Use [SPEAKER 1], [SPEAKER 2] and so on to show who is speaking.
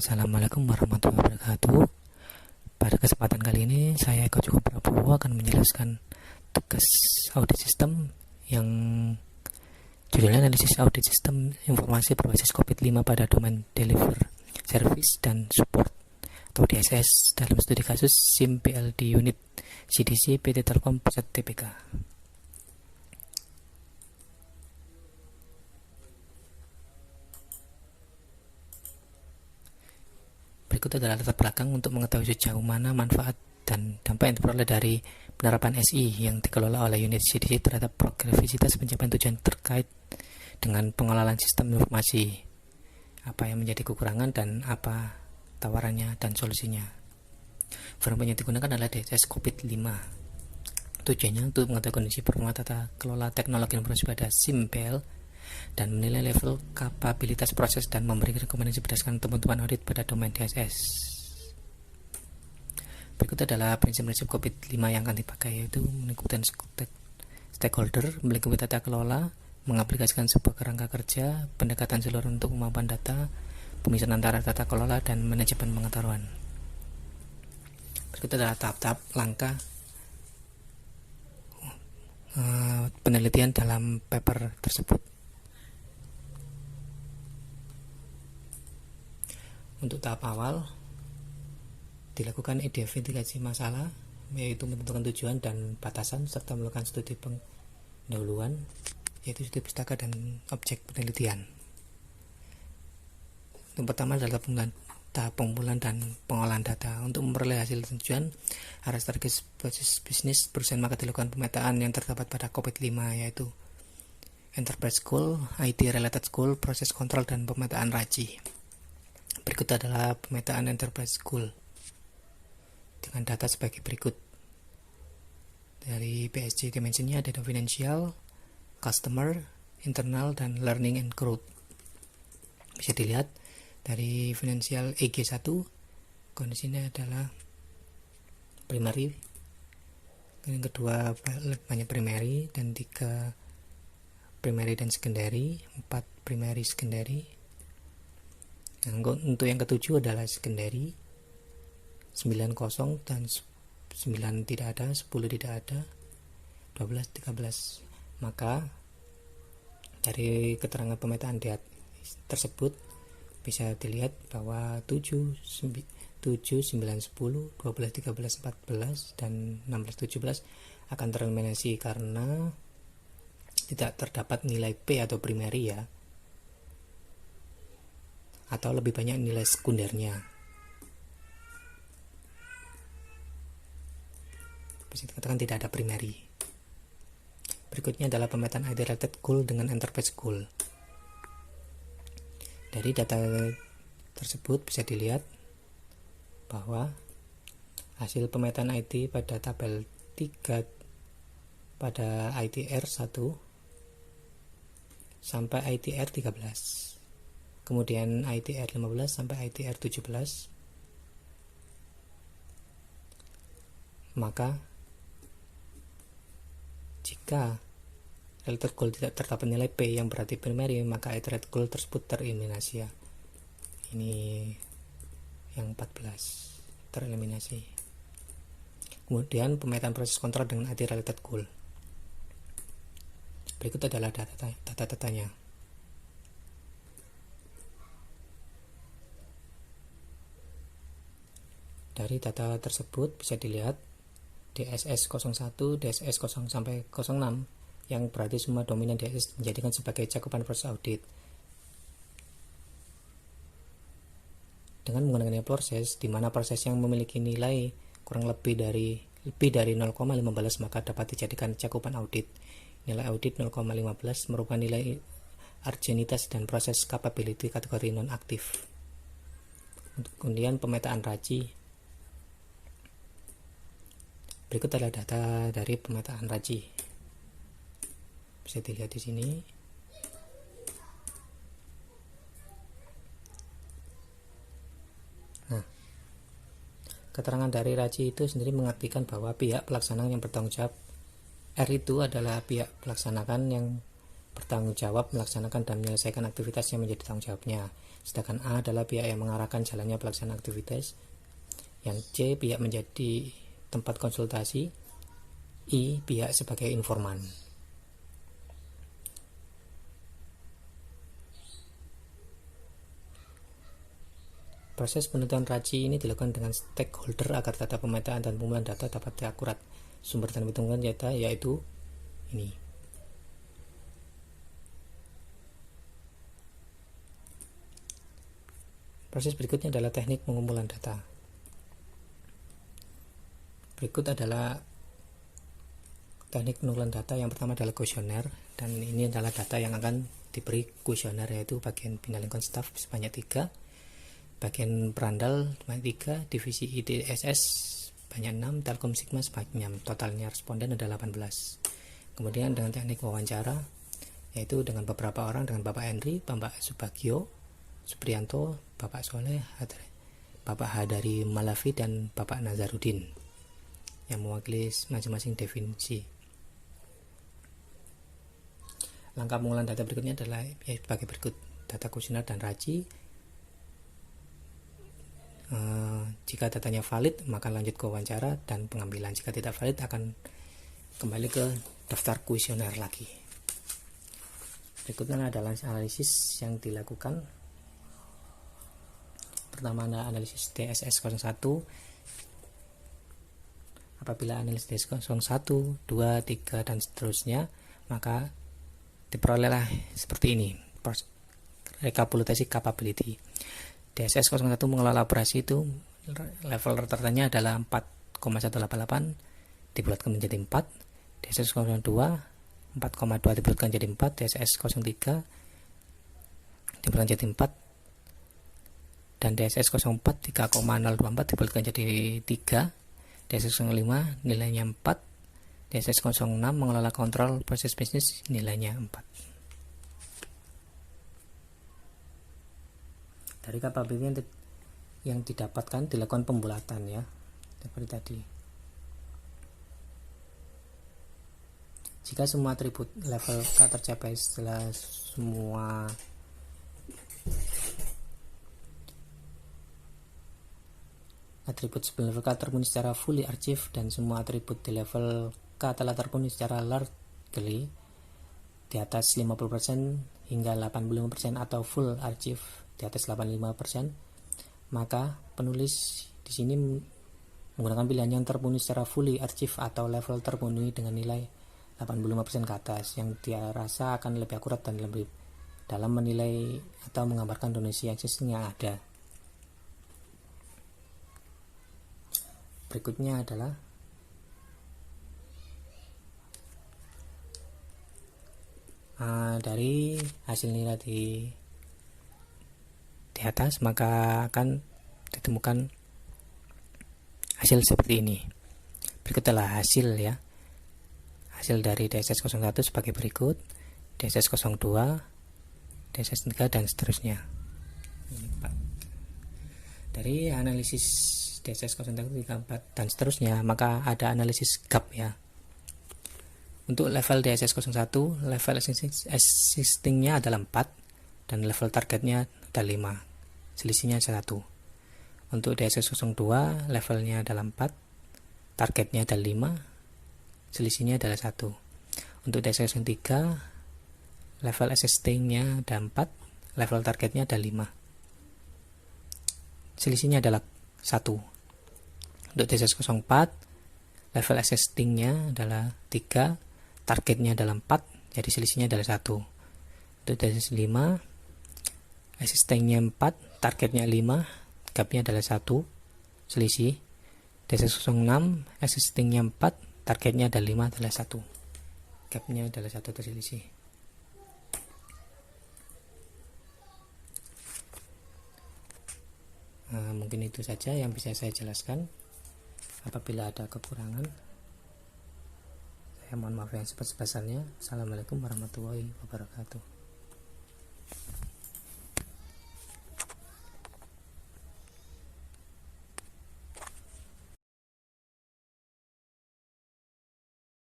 [SPEAKER 1] Assalamualaikum warahmatullahi wabarakatuh. Pada kesempatan kali ini saya Eko Cukup Prabowo akan menjelaskan tugas audit sistem yang judulnya analisis audit sistem informasi berbasis COVID-5 pada domain deliver service dan support atau DSS dalam studi kasus SIM PLD unit CDC PT Telkom Pusat TPK. Berikut adalah latar belakang untuk mengetahui sejauh mana manfaat dan dampak yang diperoleh dari penerapan SI yang dikelola oleh unit CDC terhadap progresivitas pencapaian tujuan terkait dengan pengelolaan sistem informasi, apa yang menjadi kekurangan dan apa tawarannya dan solusinya. Framework yang digunakan adalah DSS COVID-5. Tujuannya untuk mengetahui kondisi performa tata kelola teknologi informasi pada SIM PL dan menilai level kapabilitas proses dan memberi rekomendasi berdasarkan temuan-temuan audit pada domain DSS. Berikut adalah prinsip-prinsip COVID-5 yang akan dipakai, yaitu melibatkan stakeholder, melingkupi tata kelola, mengaplikasikan sebuah kerangka kerja, pendekatan seluruh untuk kemampuan data, pemisahan antara tata kelola, dan manajemen pengetahuan. Berikut adalah tahap-tahap langkah penelitian dalam paper tersebut. Untuk tahap awal, dilakukan identifikasi masalah, yaitu menentukan tujuan dan batasan, serta melakukan studi pendahuluan, yaitu studi pustaka dan objek penelitian. Yang pertama adalah tahap pengumpulan dan pengolahan data. Untuk memperoleh hasil tujuan, arah strategis proses bisnis perusahaan maka dilakukan pemetaan yang terdapat pada COVID-5, yaitu Enterprise Goal, IT Related Goal, proses kontrol, dan pemetaan RACI. Berikut adalah pemetaan Enterprise Goal dengan data sebagai berikut. Dari PSG dimensinya ada financial, customer, internal, dan learning and growth. Bisa dilihat dari financial EG1, kondisinya adalah primary, yang kedua banyak primary, dan 3 primary dan secondary, 4 primary secondary. Untuk yang ketujuh adalah secondary, 9 kosong dan 9 tidak ada, 10 tidak ada, 12, 13. Maka dari keterangan pemetaan data tersebut bisa dilihat bahwa 7, 9, 10, 12, 13, 14, dan 16, 17 akan tereliminasi karena tidak terdapat nilai P atau primary, ya, atau lebih banyak nilai sekundernya. Bisa dikatakan tidak ada primary. Berikutnya adalah pemetaan IT Related Goal dengan Enterprise Goal. Dari data tersebut bisa dilihat bahwa hasil pemetaan IT pada tabel 3 pada ITR 1 sampai ITR 13. Kemudian ITR 15 sampai ITR 17. Maka jika related goal tidak terdapat nilai P yang berarti primary, maka related goal tersebut tereliminasi, ya. Ini yang 14 tereliminasi. Kemudian pemetaan proses kontrol dengan IT related goal. Berikut adalah data-datanya. Dari data tersebut bisa dilihat DSS 01, DSS 0 sampai 06, yang berarti semua dominan DSS menjadikan sebagai cakupan proses audit. Dengan menggunakan proses di mana proses yang memiliki nilai kurang lebih dari 0,15 maka dapat dijadikan cakupan audit. Nilai audit 0,15 merupakan nilai urgenitas dan proses capability kategori non-aktif. Kemudian pemetaan RACI. Berikut adalah data dari pemetaan RACI. Bisa dilihat di sini. Nah, keterangan dari RACI itu sendiri mengartikan bahwa pihak pelaksana yang bertanggung jawab R itu adalah pihak pelaksanakan yang bertanggung jawab melaksanakan dan menyelesaikan aktivitas yang menjadi tanggung jawabnya. sedangkan A adalah pihak yang mengarahkan jalannya pelaksanaan aktivitas, yang C pihak menjadi tempat konsultasi, I pihak sebagai informan. Proses penentuan RACI ini dilakukan dengan stakeholder agar data pemetaan dan pengumpulan data dapat akurat. Sumber dan hitungan data yaitu ini. Proses berikutnya adalah teknik pengumpulan data. Berikut adalah teknik pengumpulan data. Yang pertama adalah kuesioner, dan ini adalah data yang akan diberi kuesioner, yaitu bagian bina lingkungan staf sebanyak 3, bagian perandal sebanyak 3, divisi IDSS banyak 6, Telkom Sigma sebanyak 6. Totalnya responden ada 18. Kemudian dengan teknik wawancara, yaitu dengan beberapa orang, dengan Bapak Henry, Bapak Subagio, Supriyanto, Bapak Soleh, Bapak Hadari Malavi, dan Bapak Nazarudin, yang mewakili masing-masing definisi. Langkah pengumpulan data berikutnya adalah sebagai berikut: data kuesioner dan RACI. Jika datanya valid, maka lanjut ke wawancara dan pengambilan. Jika tidak valid, akan kembali ke daftar kuesioner lagi. Berikutnya adalah analisis yang dilakukan. Pertama adalah analisis DSS 01. Apabila analisis DSS 01, 2, 3, dan seterusnya, maka diperolehlah seperti ini: rekapitulasi capability. DSS 01 mengelola operasi itu level rata-ratanya adalah 4,188 dibulatkan menjadi 4, DSS 02 4,2 dibulatkan jadi 4, DSS 03 dibulatkan jadi 4, dan DSS 04 3,024 dibulatkan jadi 3, DSS 05 nilainya 4, DSS 06 mengelola kontrol proses bisnis nilainya 4. Dari capability yang didapatkan dilakukan pembulatan, ya, seperti tadi. Jika semua atribut level K tercapai setelah semua atribut sebelum level K terpenuhi secara fully archive, dan semua atribut di level K telah terpenuhi secara largely di atas 50% hingga 85% atau full archive di atas 85%, maka penulis di sini menggunakan pilihan yang terpenuhi secara fully archive atau level terpenuhi dengan nilai 85% ke atas, yang dia rasa akan lebih akurat dan lebih dalam menilai atau menggambarkan donasi yang sesungguhnya ada. Berikutnya adalah dari hasil nilai di atas, maka akan ditemukan hasil seperti ini. Berikut adalah hasil, ya. Hasil dari DSS 01 sebagai berikut: DSS 02, DSS 3, dan seterusnya. Dari analisis DSS 01, 3, 4, dan seterusnya, maka ada analisis gap, ya. Untuk level DSS 01, level existingnya adalah 4 dan level targetnya ada 5, selisihnya 1. Untuk DSS 02, levelnya adalah 4, targetnya ada 5, selisihnya adalah 1. Untuk DSS 03, level existingnya ada 4, level targetnya ada 5, selisihnya adalah 1. Untuk DSS 04, level existingnya adalah 3, targetnya adalah 4, jadi selisihnya adalah 1. Untuk DSS 5, existingnya 4, targetnya 5, gapnya adalah 1, selisih. DSS 06, existingnya 4, targetnya ada 5, adalah 1, gapnya adalah 1, terselisih. Mungkin itu saja yang bisa saya jelaskan. Apabila ada kekurangan, saya mohon maaf yang sebesar-besarnya. Assalamualaikum warahmatullahi wabarakatuh.